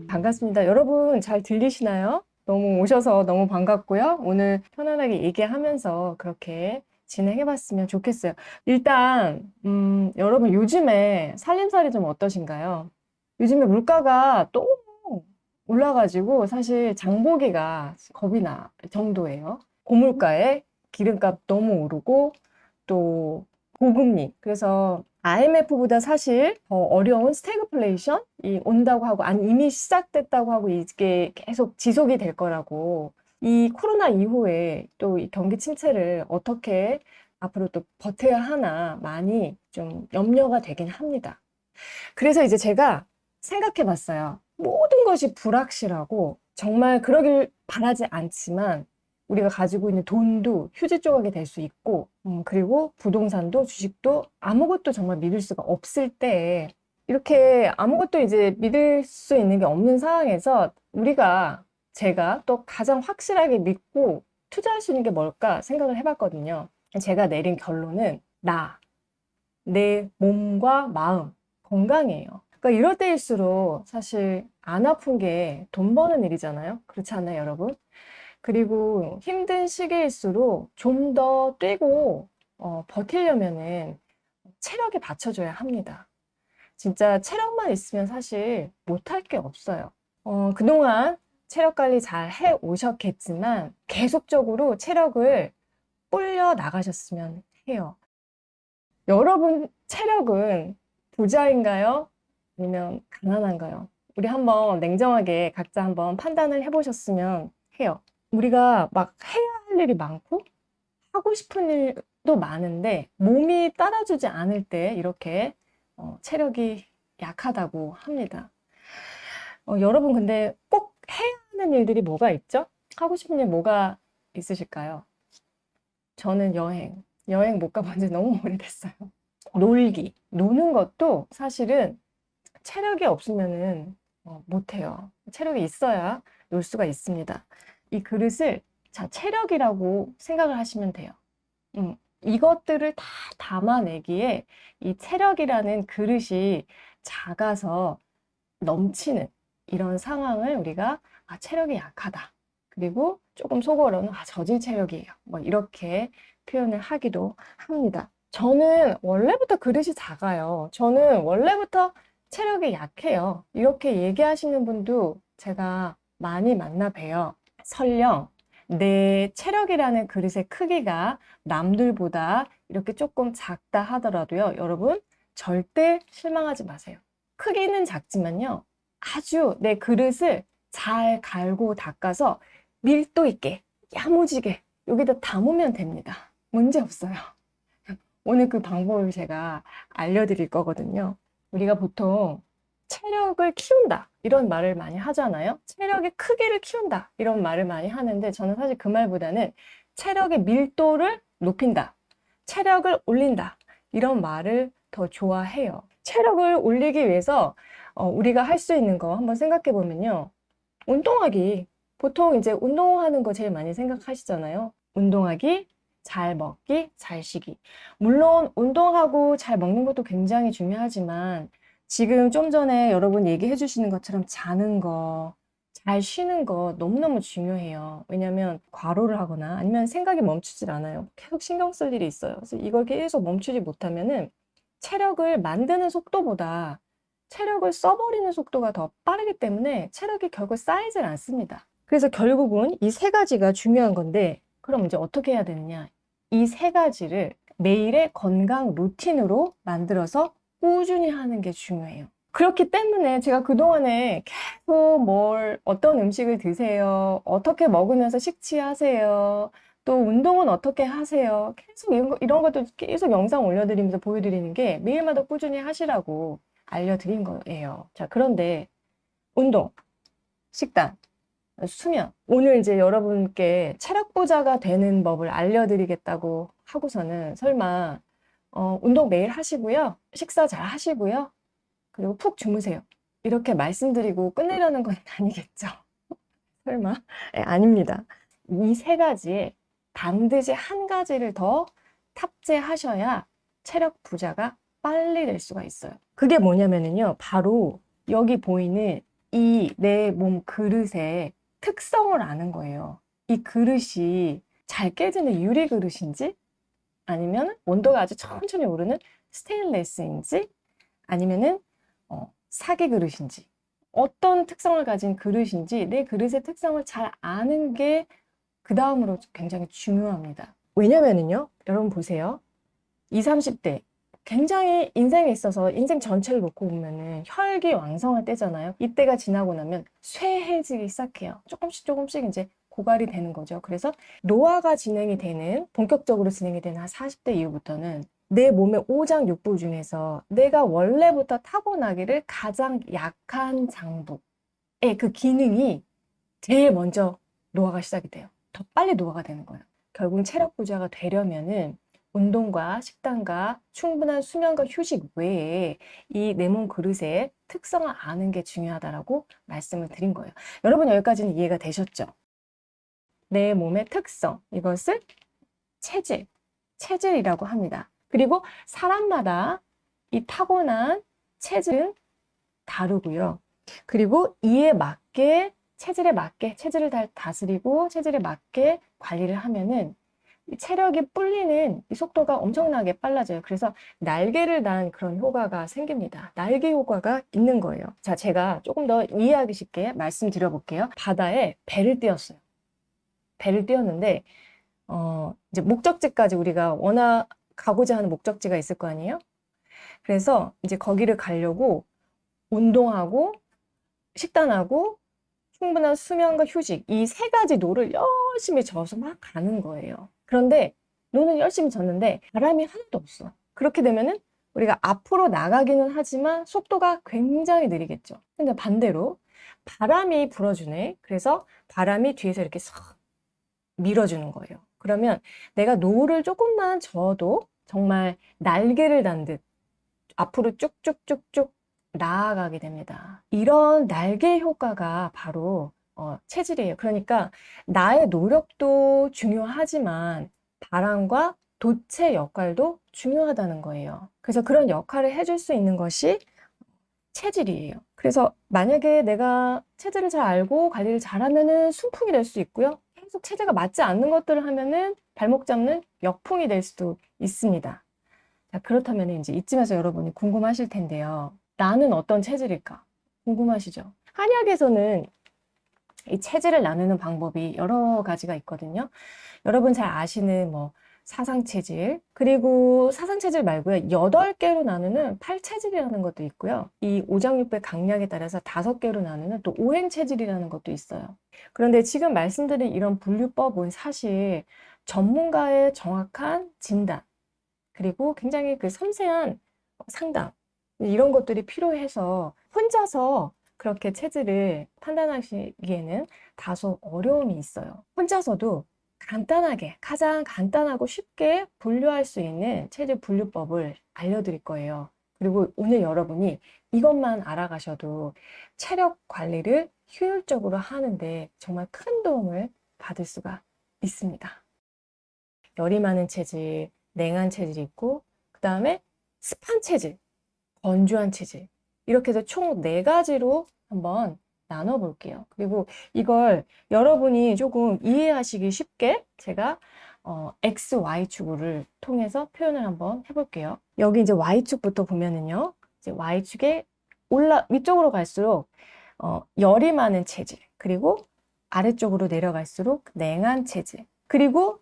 반갑습니다. 여러분 잘 들리시나요? 너무 오셔서 너무 반갑고요. 오늘 편안하게 얘기하면서 그렇게 진행해봤으면 좋겠어요. 일단 여러분 요즘에 살림살이 좀 어떠신가요? 요즘에 물가가 너무 올라가지고 사실 장보기가 겁이 나 정도예요. 고물가에 기름값 너무 오르고 또 고금리. 그래서 IMF보다 사실 더 어려운 스태그플레이션이 온다고 하고, 아니 이미 시작됐다고 하고, 이게 계속 지속이 될 거라고. 이 코로나 이후에 또 이 경기 침체를 어떻게 앞으로 또 버텨야 하나 많이 좀 염려가 되긴 합니다. 그래서 이제 제가 생각해 봤어요. 모든 것이 불확실하고 정말 그러길 바라지 않지만 우리가 가지고 있는 돈도 휴지 조각이 될 수 있고, 그리고 부동산도 주식도 아무것도 정말 믿을 수가 없을 때, 이렇게 아무것도 이제 믿을 수 있는 게 없는 상황에서 제가 또 가장 확실하게 믿고 투자할 수 있는 게 뭘까 생각을 해봤거든요. 제가 내린 결론은 내 몸과 마음, 건강이에요. 그러니까 이럴 때일수록 사실 안 아픈 게 돈 버는 일이잖아요. 그렇지 않나요, 여러분? 그리고 힘든 시기일수록 좀 더 뛰고 버티려면은 체력이 받쳐줘야 합니다. 진짜 체력만 있으면 사실 못할 게 없어요. 그동안 체력 관리 잘 해 오셨겠지만 계속적으로 체력을 불려 나가셨으면 해요. 여러분 체력은 부자인가요? 아니면 가난한가요? 우리 한번 냉정하게 각자 한번 판단을 해보셨으면 해요. 우리가 막 해야 할 일이 많고 하고 싶은 일도 많은데 몸이 따라주지 않을 때 이렇게 체력이 약하다고 합니다. 여러분 근데 꼭 해야 하는 일들이 뭐가 있죠? 하고 싶은 일 뭐가 있으실까요? 저는 여행 못 가본 지 너무 오래됐어요. 노는 것도 사실은 체력이 없으면은 못해요. 체력이 있어야 놀 수가 있습니다. 이 그릇을 체력이라고 생각을 하시면 돼요. 이것들을 다 담아내기에 이 체력이라는 그릇이 작아서 넘치는 이런 상황을 우리가 체력이 약하다. 그리고 조금 속어로는 저질 체력이에요. 뭐 이렇게 표현을 하기도 합니다. 저는 원래부터 그릇이 작아요. 저는 원래부터 체력이 약해요. 이렇게 얘기하시는 분도 제가 많이 만나 봬요. 설령 내 체력이라는 그릇의 크기가 남들보다 이렇게 조금 작다 하더라도요. 여러분 절대 실망하지 마세요. 크기는 작지만요. 아주 내 그릇을 잘 갈고 닦아서 밀도 있게 야무지게 여기다 담으면 됩니다. 문제 없어요. 오늘 그 방법을 제가 알려드릴 거거든요. 우리가 보통 체력을 키운다 이런 말을 많이 하잖아요. 체력의 크기를 키운다 이런 말을 많이 하는데 저는 사실 그 말보다는 체력의 밀도를 높인다, 체력을 올린다 이런 말을 더 좋아해요. 체력을 올리기 위해서 우리가 할 수 있는 거 한번 생각해 보면요. 운동하기. 보통 이제 운동하는 거 제일 많이 생각하시잖아요. 운동하기, 잘 먹기, 잘 쉬기. 물론 운동하고 잘 먹는 것도 굉장히 중요하지만 지금 좀 전에 여러분 얘기해 주시는 것처럼 자는 거, 잘 쉬는 거 너무너무 중요해요. 왜냐면 과로를 하거나 아니면 생각이 멈추질 않아요. 계속 신경 쓸 일이 있어요. 그래서 이걸 계속 멈추지 못하면은 체력을 만드는 속도보다 체력을 써버리는 속도가 더 빠르기 때문에 체력이 결국 쌓이질 않습니다. 그래서 결국은 이 세 가지가 중요한 건데, 그럼 이제 어떻게 해야 되느냐? 이 세 가지를 매일의 건강 루틴으로 만들어서 꾸준히 하는 게 중요해요. 그렇기 때문에 제가 그동안에 계속 어떤 음식을 드세요? 어떻게 먹으면서 식치하세요? 또 운동은 어떻게 하세요? 계속 이런 것도 계속 영상 올려드리면서 보여드리는 게 매일마다 꾸준히 하시라고 알려드린 거예요. 자, 그런데 운동, 식단, 수면. 오늘 이제 여러분께 체력 보자가 되는 법을 알려드리겠다고 하고서는 설마 운동 매일 하시고요. 식사 잘 하시고요. 그리고 푹 주무세요. 이렇게 말씀드리고 끝내려는 건 아니겠죠? 설마? 아닙니다. 이 세 가지에 반드시 한 가지를 더 탑재하셔야 체력 부자가 빨리 될 수가 있어요. 그게 뭐냐면요. 바로 여기 보이는 이 내 몸 그릇의 특성을 아는 거예요. 이 그릇이 잘 깨지는 유리 그릇인지, 아니면 온도가 아주 천천히 오르는 스테인레스인지, 아니면은 사기 그릇인지, 어떤 특성을 가진 그릇인지 내 그릇의 특성을 잘 아는 게 그 다음으로 굉장히 중요합니다. 왜냐면은요, 여러분 보세요. 20, 30대 굉장히 인생에 있어서 인생 전체를 놓고 보면은 혈기왕성할 때잖아요. 이때가 지나고 나면 쇠해지기 시작해요. 조금씩 이제 고갈이 되는 거죠. 그래서 노화가 진행이 되는, 본격적으로 진행이 되는 한 40대 이후부터는 내 몸의 오장육부 중에서 내가 원래부터 타고나기를 가장 약한 장부의 그 기능이 제일 먼저 노화가 시작이 돼요. 더 빨리 노화가 되는 거예요. 결국 체력 부자가 되려면은 운동과 식단과 충분한 수면과 휴식 외에 이 내 몸 그릇의 특성을 아는 게 중요하다라고 말씀을 드린 거예요. 여러분 여기까지는 이해가 되셨죠? 내 몸의 특성, 이것을 체질이라고 합니다. 그리고 사람마다 이 타고난 체질은 다르고요. 그리고 이에 맞게 체질에 맞게 체질을 다스리고 체질에 맞게 관리를 하면은 체력이 불리는 이 속도가 엄청나게 빨라져요. 그래서 날개를 단 그런 효과가 생깁니다. 날개 효과가 있는 거예요. 자, 제가 조금 더 이해하기 쉽게 말씀드려 볼게요. 바다에 배를 띄웠어요. 배를 띄웠는데 이제 목적지까지 우리가 워낙 가고자 하는 목적지가 있을 거 아니에요? 그래서 이제 거기를 가려고 운동하고 식단하고 충분한 수면과 휴식, 이 세 가지 노를 열심히 져서 막 가는 거예요. 그런데 노는 열심히 졌는데 바람이 하나도 없어. 그렇게 되면은 우리가 앞으로 나가기는 하지만 속도가 굉장히 느리겠죠. 근데 반대로 바람이 불어주네. 그래서 바람이 뒤에서 이렇게 싹 밀어주는 거예요. 그러면 내가 노를 조금만 져도 정말 날개를 단 듯 앞으로 쭉쭉쭉쭉 나아가게 됩니다. 이런 날개 효과가 바로 체질이에요. 그러니까 나의 노력도 중요하지만 바람과 돛의 역할도 중요하다는 거예요. 그래서 그런 역할을 해줄 수 있는 것이 체질이에요. 그래서 만약에 내가 체질을 잘 알고 관리를 잘하면은 순풍이 될 수 있고요. 계속 체질가 맞지 않는 것들을 하면은 발목 잡는 역풍이 될 수도 있습니다. 자, 그렇다면 이제 이쯤에서 여러분이 궁금하실 텐데요. 나는 어떤 체질일까? 궁금하시죠? 한약에서는 이 체질을 나누는 방법이 여러 가지가 있거든요. 여러분 잘 아시는 뭐 사상체질, 그리고 사상체질 말고요. 8개로 나누는 팔체질이라는 것도 있고요. 이 오장육부의 강약에 따라서 5개로 나누는 또 오행체질이라는 것도 있어요. 그런데 지금 말씀드린 이런 분류법은 사실 전문가의 정확한 진단, 그리고 굉장히 그 섬세한 상담, 이런 것들이 필요해서 혼자서 그렇게 체질을 판단하시기에는 다소 어려움이 있어요. 혼자서도 간단하게, 가장 간단하고 쉽게 분류할 수 있는 체질 분류법을 알려드릴 거예요. 그리고 오늘 여러분이 이것만 알아가셔도 체력 관리를 효율적으로 하는데 정말 큰 도움을 받을 수가 있습니다. 열이 많은 체질, 냉한 체질이 있고, 그 다음에 습한 체질, 건조한 체질, 이렇게 해서 총 4가지로 한번 나눠볼게요. 그리고 이걸 여러분이 조금 이해하시기 쉽게 제가 X, Y축을 통해서 표현을 한번 해볼게요. 여기 이제 Y축부터 보면은요, 이제 Y축에 위쪽으로 갈수록 열이 많은 체질, 그리고 아래쪽으로 내려갈수록 냉한 체질, 그리고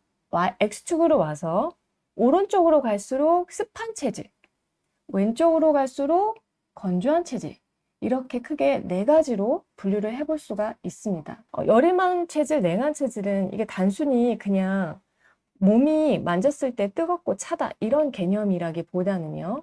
X축으로 와서 오른쪽으로 갈수록 습한 체질, 왼쪽으로 갈수록 건조한 체질, 이렇게 크게 4가지로 분류를 해볼 수가 있습니다. 열이 많은 체질, 냉한 체질은 이게 단순히 그냥 몸이 만졌을 때 뜨겁고 차다 이런 개념이라기보다는요,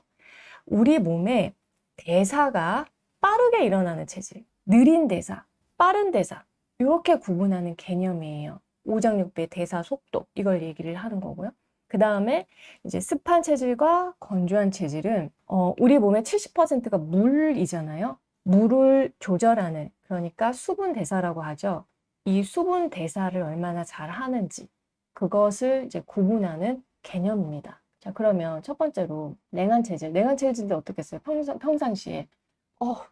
우리 몸의 대사가 빠르게 일어나는 체질, 느린 대사, 빠른 대사, 이렇게 구분하는 개념이에요. 오장육부의 대사 속도, 이걸 얘기를 하는 거고요. 그 다음에 이제 습한 체질과 건조한 체질은 우리 몸의 70%가 물이잖아요. 물을 조절하는, 그러니까 수분 대사라고 하죠. 이 수분 대사를 얼마나 잘 하는지, 그것을 이제 구분하는 개념입니다. 자, 그러면 첫 번째로 냉한 체질. 냉한 체질인데 어떻겠어요? 평상시에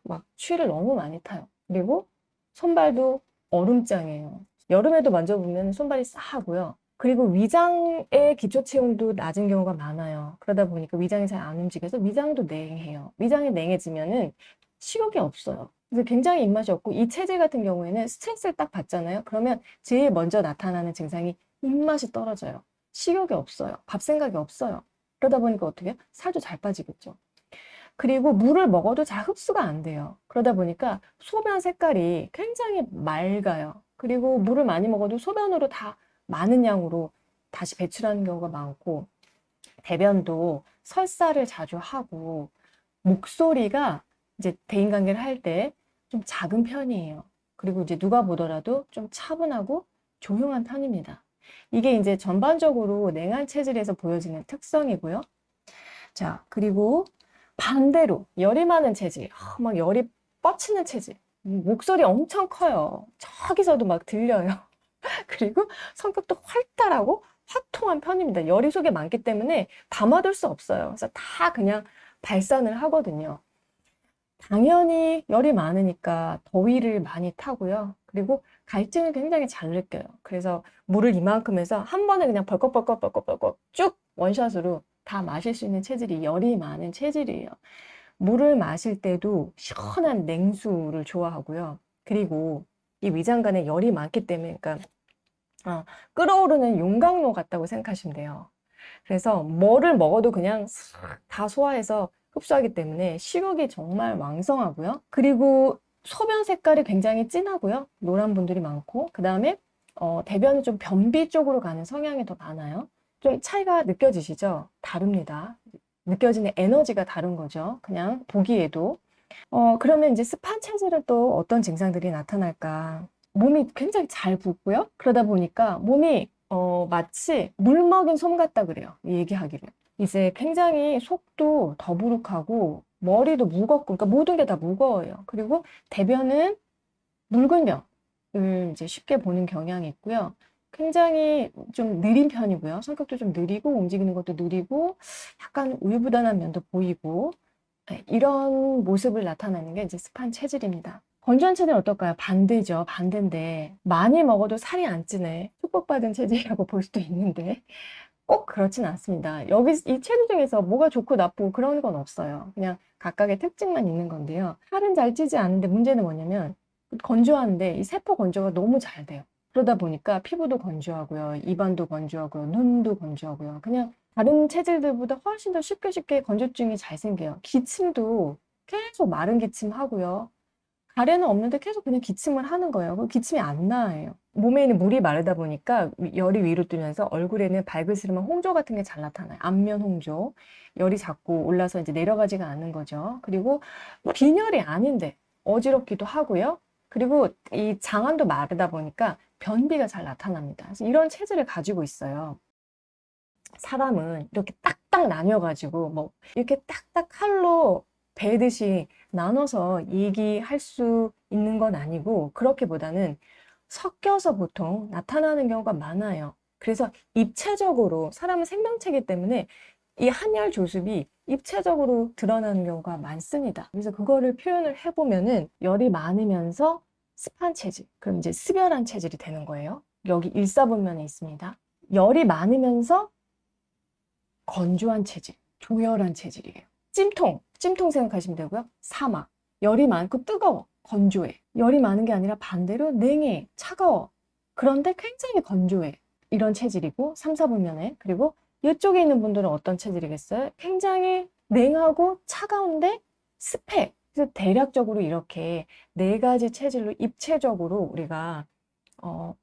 막 추위를 너무 많이 타요. 그리고 손발도 얼음장이에요. 여름에도 만져보면 손발이 싸하고요. 그리고 위장의 기초 체온도 낮은 경우가 많아요. 그러다 보니까 위장이 잘 안 움직여서 위장도 냉해요. 위장이 냉해지면은 식욕이 없어요. 그래서 굉장히 입맛이 없고, 이 체질 같은 경우에는 스트레스를 딱 받잖아요. 그러면 제일 먼저 나타나는 증상이 입맛이 떨어져요. 식욕이 없어요. 밥 생각이 없어요. 그러다 보니까 어떻게 해요? 살도 잘 빠지겠죠. 그리고 물을 먹어도 잘 흡수가 안 돼요. 그러다 보니까 소변 색깔이 굉장히 맑아요. 그리고 물을 많이 먹어도 소변으로 다 많은 양으로 다시 배출하는 경우가 많고, 대변도 설사를 자주 하고, 목소리가 이제 대인관계를 할 때 좀 작은 편이에요. 그리고 이제 누가 보더라도 좀 차분하고 조용한 편입니다. 이게 이제 전반적으로 냉한 체질에서 보여지는 특성이고요. 자, 그리고 반대로 열이 많은 체질, 막 열이 뻗치는 체질, 목소리 엄청 커요. 저기서도 막 들려요. 그리고 성격도 활달하고 화통한 편입니다. 열이 속에 많기 때문에 담아둘 수 없어요. 그래서 다 그냥 발산을 하거든요. 당연히 열이 많으니까 더위를 많이 타고요. 그리고 갈증을 굉장히 잘 느껴요. 그래서 물을 이만큼 해서 한 번에 그냥 벌컥벌컥 쭉 원샷으로 다 마실 수 있는 체질이 열이 많은 체질이에요. 물을 마실 때도 시원한 냉수를 좋아하고요. 그리고 이 위장관에 열이 많기 때문에, 그러니까 끓어오르는 용광로 같다고 생각하시면 돼요. 그래서 뭐를 먹어도 그냥 다 소화해서 흡수하기 때문에 식욕이 정말 왕성하고요. 그리고 소변 색깔이 굉장히 진하고요. 노란 분들이 많고, 그 다음에 대변은 좀 변비 쪽으로 가는 성향이 더 많아요. 좀 차이가 느껴지시죠? 다릅니다. 느껴지는 에너지가 다른 거죠. 그냥 보기에도. 그러면 이제 습한 체질은 또 어떤 증상들이 나타날까? 몸이 굉장히 잘 붓고요. 그러다 보니까 몸이 마치 물 먹인 솜 같다 그래요. 얘기하기를. 이제 굉장히 속도 더부룩하고 머리도 무겁고, 그러니까 모든 게 다 무거워요. 그리고 대변은 묽은 병을 이제 쉽게 보는 경향이 있고요. 굉장히 좀 느린 편이고요. 성격도 좀 느리고 움직이는 것도 느리고 약간 우유부단한 면도 보이고, 네, 이런 모습을 나타내는 게 이제 습한 체질입니다. 건조한 체질은 어떨까요? 반대죠. 반대인데 많이 먹어도 살이 안 찌네. 축복받은 체질이라고 볼 수도 있는데 꼭 그렇진 않습니다. 여기 이 체질 중에서 뭐가 좋고 나쁘고 그런 건 없어요. 그냥 각각의 특징만 있는 건데요. 살은 잘 찌지 않는데 문제는 뭐냐면 건조한데 이 세포 건조가 너무 잘 돼요. 그러다 보니까 피부도 건조하고요. 입안도 건조하고요. 눈도 건조하고요. 그냥 다른 체질들보다 훨씬 더 쉽게 건조증이 잘 생겨요. 기침도 계속 마른 기침 하고요. 가래는 없는데 계속 그냥 기침을 하는 거예요. 그 기침이 안 나요. 몸에 있는 물이 마르다 보니까 열이 위로 뜨면서 얼굴에는 발그스름한 홍조 같은 게 잘 나타나요. 안면 홍조. 열이 자꾸 올라서 이제 내려가지가 않는 거죠. 그리고 빈혈이 아닌데 어지럽기도 하고요. 그리고 이 장안도 마르다 보니까 변비가 잘 나타납니다. 그래서 이런 체질을 가지고 있어요. 사람은 이렇게 딱딱 나뉘어가지고 뭐 이렇게 딱딱 칼로 베듯이 나눠서 얘기할 수 있는 건 아니고, 그렇게보다는 섞여서 보통 나타나는 경우가 많아요. 그래서 입체적으로 사람은 생명체이기 때문에 이 한열 조습이 입체적으로 드러나는 경우가 많습니다. 그래서 그거를 표현을 해보면은 열이 많으면서 습한 체질, 그럼 이제 습열한 체질이 되는 거예요. 여기 일사분면에 있습니다. 열이 많으면서 건조한 체질, 조열한 체질이에요. 찜통 생각하시면 되고요. 사막, 열이 많고 뜨거워, 건조해. 열이 많은 게 아니라 반대로 냉해, 차가워. 그런데 굉장히 건조해. 이런 체질이고, 3, 4분면에. 그리고 이쪽에 있는 분들은 어떤 체질이겠어요? 굉장히 냉하고 차가운데 습해. 그래서 대략적으로 이렇게 네 가지 체질로 입체적으로 우리가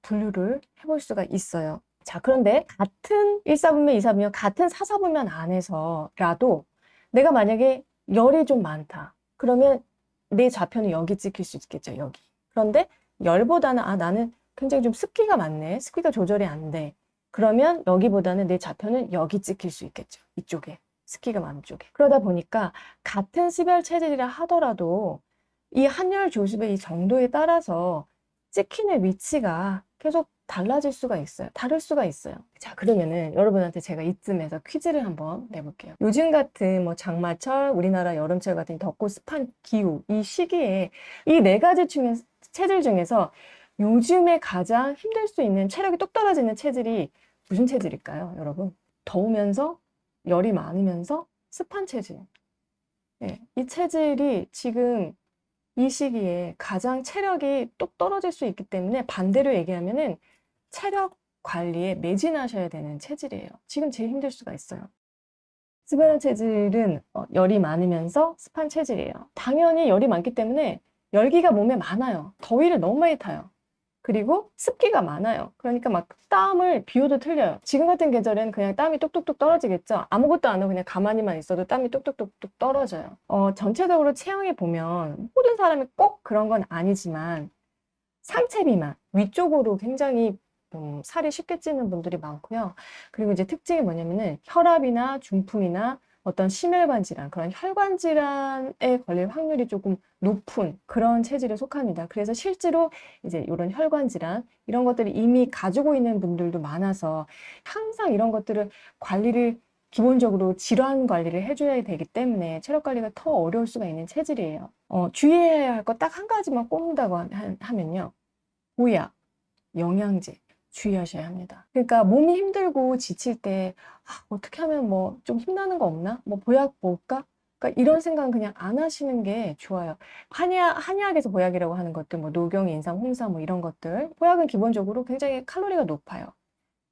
분류를 해볼 수가 있어요. 자, 그런데 같은 1사분면, 2사분면, 같은 4사분면 안에서라도 내가 만약에 열이 좀 많다. 그러면 내 좌표는 여기 찍힐 수 있겠죠, 여기. 그런데 열보다는 나는 굉장히 좀 습기가 많네. 습기가 조절이 안 돼. 그러면 여기보다는 내 좌표는 여기 찍힐 수 있겠죠, 이쪽에. 습기가 많은 쪽에. 그러다 보니까 같은 습열 체질이라 하더라도 이 한열 조습의 이 정도에 따라서 찍히는 위치가 계속 달라질 수가 있어요. 다를 수가 있어요. 자, 그러면은 여러분한테 제가 이쯤에서 퀴즈를 한번 내볼게요. 요즘 같은 뭐 장마철, 우리나라 여름철 같은 덥고 습한 기후, 이 시기에 이 네 가지 중에 체질 중에서 요즘에 가장 힘들 수 있는 체력이 뚝 떨어지는 체질이 무슨 체질일까요, 여러분? 더우면서 열이 많으면서 습한 체질. 네, 이 체질이 지금 이 시기에 가장 체력이 뚝 떨어질 수 있기 때문에 반대로 얘기하면은 체력 관리에 매진하셔야 되는 체질이에요. 지금 제일 힘들 수가 있어요. 습한 체질은 열이 많으면서 습한 체질이에요. 당연히 열이 많기 때문에 열기가 몸에 많아요. 더위를 너무 많이 타요. 그리고 습기가 많아요. 그러니까 막 땀을 비오도 틀려요. 지금 같은 계절엔 그냥 땀이 뚝뚝뚝 떨어지겠죠. 아무것도 안 하고 그냥 가만히만 있어도 땀이 뚝뚝뚝뚝 떨어져요. 전체적으로 체형에 보면 모든 사람이 꼭 그런 건 아니지만 상체 비만, 위쪽으로 굉장히 살이 쉽게 찌는 분들이 많고요. 그리고 이제 특징이 뭐냐면은 혈압이나 중풍이나 어떤 심혈관 질환, 그런 혈관 질환에 걸릴 확률이 조금 높은 그런 체질에 속합니다. 그래서 실제로 이제 이런 혈관 질환, 이런 것들을 이미 가지고 있는 분들도 많아서 항상 이런 것들을 관리를 기본적으로 질환 관리를 해줘야 되기 때문에 체력 관리가 더 어려울 수가 있는 체질이에요. 주의해야 할 거 딱 한 가지만 꼽는다고 하면요. 보약, 영양제 주의하셔야 합니다. 그러니까 몸이 힘들고 지칠 때 어떻게 하면 뭐 좀 힘나는 거 없나? 뭐 보약 먹을까? 그러니까 이런 생각은 그냥 안 하시는 게 좋아요. 한의학에서 보약이라고 하는 것들, 뭐 노경, 인삼, 홍삼 뭐 이런 것들. 보약은 기본적으로 굉장히 칼로리가 높아요.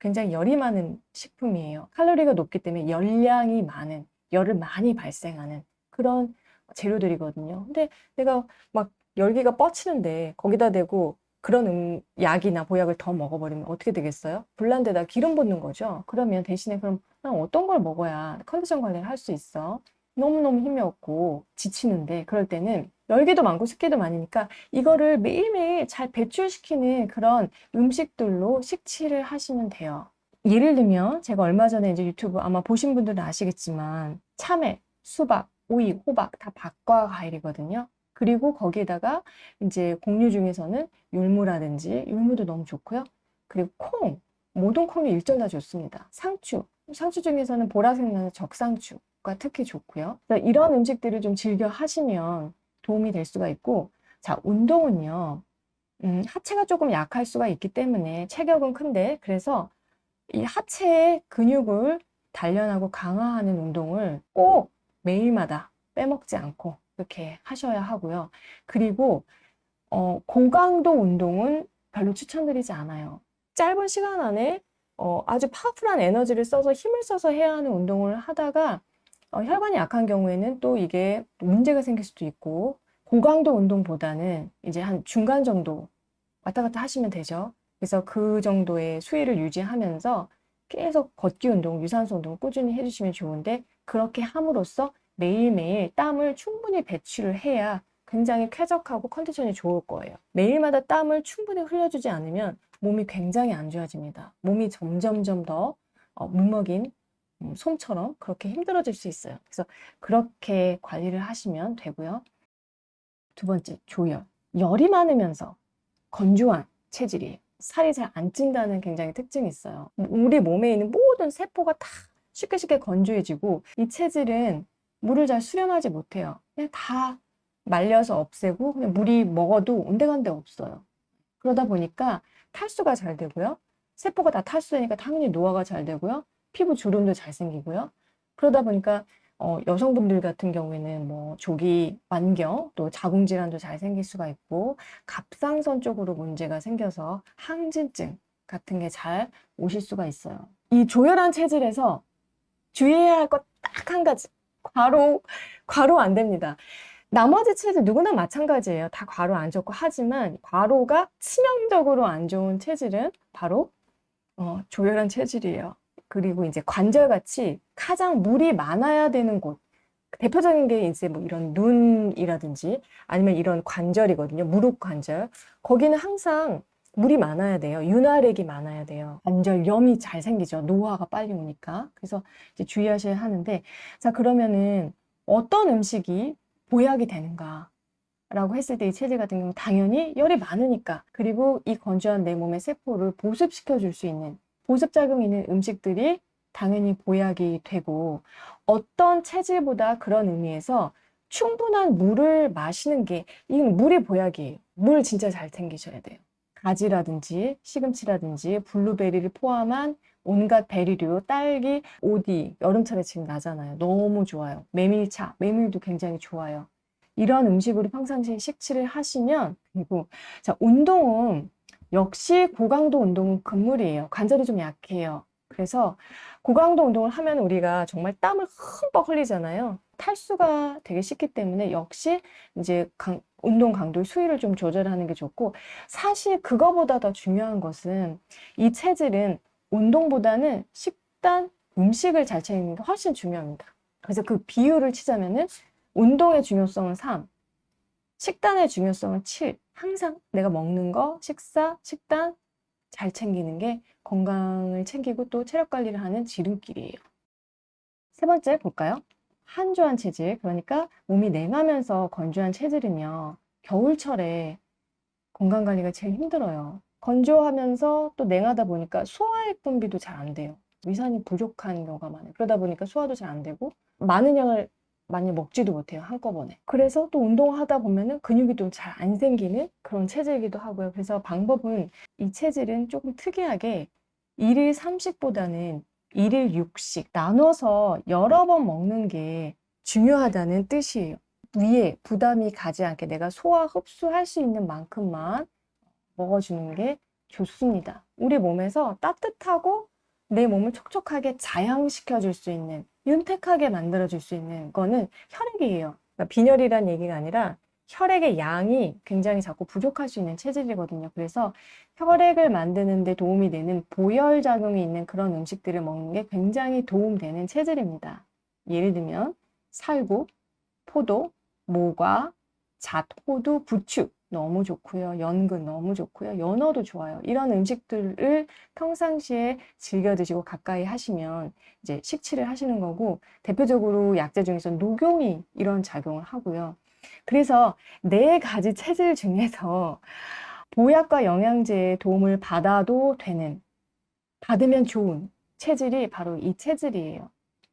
굉장히 열이 많은 식품이에요. 칼로리가 높기 때문에 열량이 많은, 열을 많이 발생하는 그런 재료들이거든요. 근데 내가 막 열기가 뻗치는데 거기다 대고 그런 약이나 보약을 더 먹어버리면 어떻게 되겠어요? 불난데다 기름 붓는 거죠. 그러면 대신에 그럼 어떤 걸 먹어야 컨디션 관리를 할 수 있어? 너무너무 힘이 없고 지치는데 그럴 때는 열기도 많고 습기도 많으니까 이거를 매일매일 잘 배출시키는 그런 음식들로 식치를 하시면 돼요. 예를 들면 제가 얼마 전에 이제 유튜브 아마 보신 분들은 아시겠지만 참외, 수박, 오이, 호박 다 밥과 과일이거든요. 그리고 거기에다가 이제 곡류 중에서는 율무라든지 율무도 너무 좋고요. 그리고 콩, 모든 콩이 일절 다 좋습니다. 상추 중에서는 보라색 나는 적상추가 특히 좋고요. 그래서 이런 음식들을 좀 즐겨 하시면 도움이 될 수가 있고, 자, 운동은요. 하체가 조금 약할 수가 있기 때문에 체격은 큰데 그래서 이 하체의 근육을 단련하고 강화하는 운동을 꼭 매일마다 빼먹지 않고 이렇게 하셔야 하고요. 그리고 고강도 운동은 별로 추천드리지 않아요. 짧은 시간 안에 아주 파워풀한 에너지를 써서 힘을 써서 해야 하는 운동을 하다가 혈관이 약한 경우에는 또 이게 문제가 생길 수도 있고 고강도 운동보다는 이제 한 중간 정도 왔다 갔다 하시면 되죠. 그래서 그 정도의 수위를 유지하면서 계속 걷기 운동, 유산소 운동을 꾸준히 해주시면 좋은데 그렇게 함으로써 매일매일 땀을 충분히 배출을 해야 굉장히 쾌적하고 컨디션이 좋을 거예요. 매일마다 땀을 충분히 흘려주지 않으면 몸이 굉장히 안 좋아집니다. 몸이 점점점 더 묵먹인 솜처럼 그렇게 힘들어질 수 있어요. 그래서 그렇게 관리를 하시면 되고요. 두 번째, 조열. 열이 많으면서 건조한 체질이에요. 살이 잘 안 찐다는 굉장히 특징이 있어요. 우리 몸에 있는 모든 세포가 다 쉽게 건조해지고 이 체질은 물을 잘 수렴하지 못해요. 그냥 다 말려서 없애고 그냥 물이 먹어도 온데간데 없어요. 그러다 보니까 탈수가 잘 되고요. 세포가 다 탈수되니까 당연히 노화가 잘 되고요. 피부 주름도 잘 생기고요. 그러다 보니까 여성분들 같은 경우에는 뭐 조기 만경 또 자궁 질환도 잘 생길 수가 있고 갑상선 쪽으로 문제가 생겨서 항진증 같은 게 잘 오실 수가 있어요. 이 조열한 체질에서 주의해야 할 것 딱 한 가지. 과로 안 됩니다. 나머지 체질 누구나 마찬가지예요. 다 과로 안 좋고 하지만 과로가 치명적으로 안 좋은 체질은 바로 조열한 체질이에요. 그리고 이제 관절같이 가장 물이 많아야 되는 곳. 대표적인 게 이제 뭐 이런 눈이라든지 아니면 이런 관절이거든요. 무릎 관절. 거기는 항상 물이 많아야 돼요. 윤활액이 많아야 돼요. 관절염이 잘 생기죠. 노화가 빨리 오니까. 그래서 이제 주의하셔야 하는데, 자, 그러면은 어떤 음식이 보약이 되는가? 라고 했을 때 이 체질 같은 경우는 당연히 열이 많으니까, 그리고 이 건조한 내 몸의 세포를 보습시켜 줄 수 있는 보습작용이 있는 음식들이 당연히 보약이 되고, 어떤 체질보다 그런 의미에서 충분한 물을 마시는 게, 이건 물이 보약이에요. 물 진짜 잘 챙기셔야 돼요. 가지라든지 시금치라든지 블루베리를 포함한 온갖 베리류, 딸기, 오디, 여름철에 지금 나잖아요. 너무 좋아요. 메밀차, 메밀도 굉장히 좋아요. 이런 음식으로 평상시에 식치를 하시면, 그리고 자, 운동은 역시 고강도 운동은 금물이에요. 관절이 좀 약해요. 그래서 고강도 운동을 하면 우리가 정말 땀을 흠뻑 흘리잖아요. 탈수가 되게 쉽기 때문에 역시 이제 운동 강도의 수위를 좀 조절하는 게 좋고, 사실 그거보다 더 중요한 것은, 이 체질은 운동보다는 식단, 음식을 잘 챙기는 게 훨씬 중요합니다. 그래서 그 비율을 치자면은 운동의 중요성은 3, 식단의 중요성은 7. 항상 내가 먹는 거, 식사, 식단 잘 챙기는 게 건강을 챙기고 또 체력 관리를 하는 지름길이에요. 세 번째 볼까요? 한조한 체질, 그러니까 몸이 냉하면서 건조한 체질은요, 겨울철에 건강 관리가 제일 힘들어요. 건조하면서 또 냉하다 보니까 소화액 분비도 잘 안 돼요. 위산이 부족한 경우가 많아요. 그러다 보니까 소화도 잘 안 되고 많은 양을 많이 먹지도 못해요, 한꺼번에. 그래서 또 운동하다 보면은 근육이 좀 잘 안 생기는 그런 체질이기도 하고요. 그래서 방법은, 이 체질은 조금 특이하게 일일 3식보다는 일일 6식 나눠서 여러 번 먹는 게 중요하다는 뜻이에요. 위에 부담이 가지 않게 내가 소화 흡수할 수 있는 만큼만 먹어주는 게 좋습니다. 우리 몸에서 따뜻하고 내 몸을 촉촉하게 자양시켜 줄 수 있는, 윤택하게 만들어 줄 수 있는 거는 혈액이에요. 그러니까 빈혈이란 얘기가 아니라 혈액의 양이 굉장히 자꾸 부족할 수 있는 체질이거든요. 그래서 혈액을 만드는 데 도움이 되는 보혈 작용이 있는 그런 음식들을 먹는 게 굉장히 도움되는 체질입니다. 예를 들면 살구, 포도, 모과, 잣, 호두, 부추 너무 좋고요. 연근 너무 좋고요. 연어도 좋아요. 이런 음식들을 평상시에 즐겨 드시고 가까이 하시면 이제 식치를 하시는 거고, 대표적으로 약재 중에서 녹용이 이런 작용을 하고요. 그래서 네 가지 체질 중에서 보약과 영양제의 도움을 받아도 되는, 받으면 좋은 체질이 바로 이 체질이에요.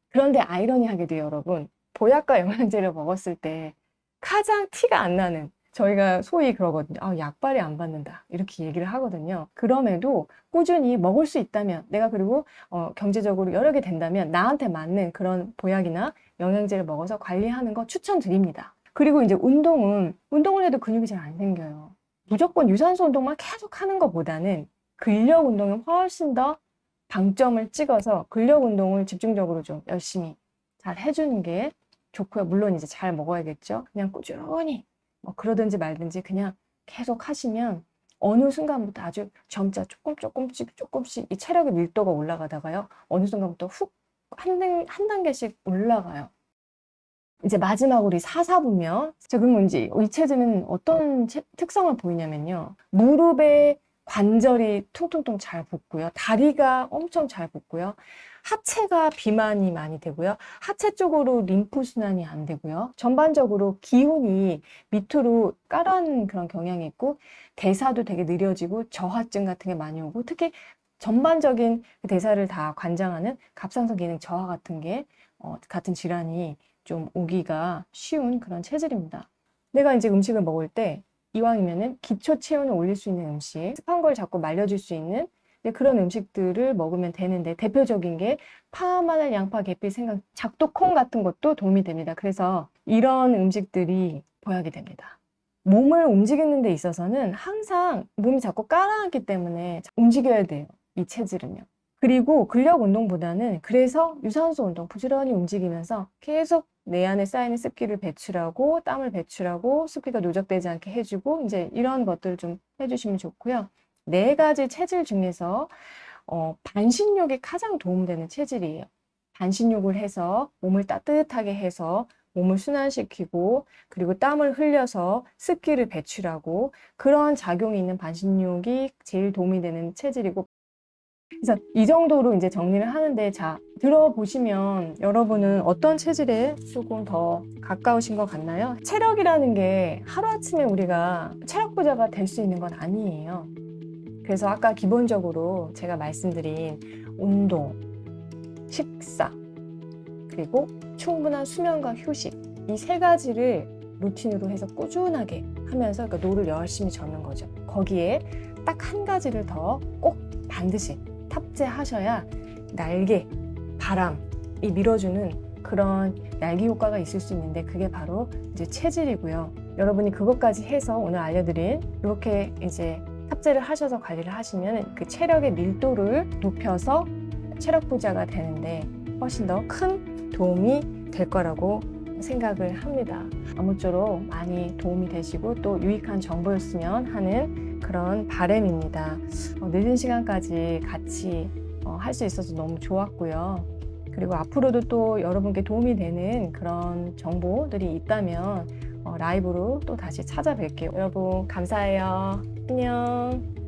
그런데 아이러니하게도 여러분, 보약과 영양제를 먹었을 때 가장 티가 안 나는, 저희가 소위 그러거든요. 아, 약발이 안 받는다, 이렇게 얘기를 하거든요. 그럼에도 꾸준히 먹을 수 있다면, 내가 그리고 경제적으로 여력이 된다면 나한테 맞는 그런 보약이나 영양제를 먹어서 관리하는 거 추천드립니다. 그리고 이제 운동을 해도 근육이 잘 안 생겨요. 무조건 유산소 운동만 계속 하는 것보다는 근력 운동에 훨씬 더 방점을 찍어서 근력 운동을 집중적으로 좀 열심히 잘 해주는 게 좋고요. 물론 이제 잘 먹어야겠죠. 그냥 꾸준히 뭐 그러든지 말든지 그냥 계속 하시면 어느 순간부터 아주 점차 조금씩 이 체력의 밀도가 올라가다가요, 어느 순간부터 훅 한 단계씩 올라가요. 이제 마지막으로 이 사사보면, 자, 그러면 이제 이 체질은 어떤 특성을 보이냐면요, 무릎에 관절이 퉁퉁퉁 잘 붓고요, 다리가 엄청 잘 붓고요, 하체가 비만이 많이 되고요, 하체 쪽으로 림프 순환이 안 되고요, 전반적으로 기운이 밑으로 깔아앉는 그런 경향이 있고, 대사도 되게 느려지고 저하증 같은 게 많이 오고, 특히 전반적인 대사를 다 관장하는 갑상선 기능 저하 같은 게 같은 질환이 좀 오기가 쉬운 그런 체질입니다. 내가 이제 음식을 먹을 때 이왕이면은 기초 체온을 올릴 수 있는 음식, 습한 걸 자꾸 말려줄 수 있는 그런 음식들을 먹으면 되는데, 대표적인 게 파, 마늘, 양파, 계피, 생강, 작두, 콩 같은 것도 도움이 됩니다. 그래서 이런 음식들이 보약이 됩니다. 몸을 움직이는 데 있어서는 항상 몸이 자꾸 가라앉기 때문에 움직여야 돼요, 이 체질은요. 그리고 근력 운동보다는, 그래서 유산소 운동 부지런히 움직이면서 계속 내 안에 쌓이는 습기를 배출하고 땀을 배출하고 습기가 누적되지 않게 해주고, 이제 이런 것들을 좀 해주시면 좋고요. 네 가지 체질 중에서 반신욕이 가장 도움되는 체질이에요. 반신욕을 해서 몸을 따뜻하게 해서 몸을 순환시키고, 그리고 땀을 흘려서 습기를 배출하고, 그런 작용이 있는 반신욕이 제일 도움이 되는 체질이고, 그래서 이 정도로 이제 정리를 하는데, 자, 들어보시면 여러분은 어떤 체질에 조금 더 가까우신 것 같나요? 체력이라는 게 하루아침에 우리가 체력 부자가 될 수 있는 건 아니에요. 그래서 아까 기본적으로 제가 말씀드린 운동, 식사, 그리고 충분한 수면과 휴식, 이 세 가지를 루틴으로 해서 꾸준하게 하면서 그러니까 노를 열심히 젓는 거죠. 거기에 딱 한 가지를 더 꼭 반드시 탑재하셔야 날개, 바람이 밀어주는 그런 날개 효과가 있을 수 있는데, 그게 바로 이제 체질이고요. 여러분이 그것까지 해서 오늘 알려드린 이렇게 이제 탑재를 하셔서 관리를 하시면 그 체력의 밀도를 높여서 체력 부자가 되는데 훨씬 더 큰 도움이 될 거라고 생각을 합니다. 아무쪼록 많이 도움이 되시고 또 유익한 정보였으면 하는 그런 바람입니다. 늦은 시간까지 같이 할 수 있어서 너무 좋았고요. 그리고 앞으로도 또 여러분께 도움이 되는 그런 정보들이 있다면 라이브로 또 다시 찾아뵐게요. 여러분 감사해요. 안녕.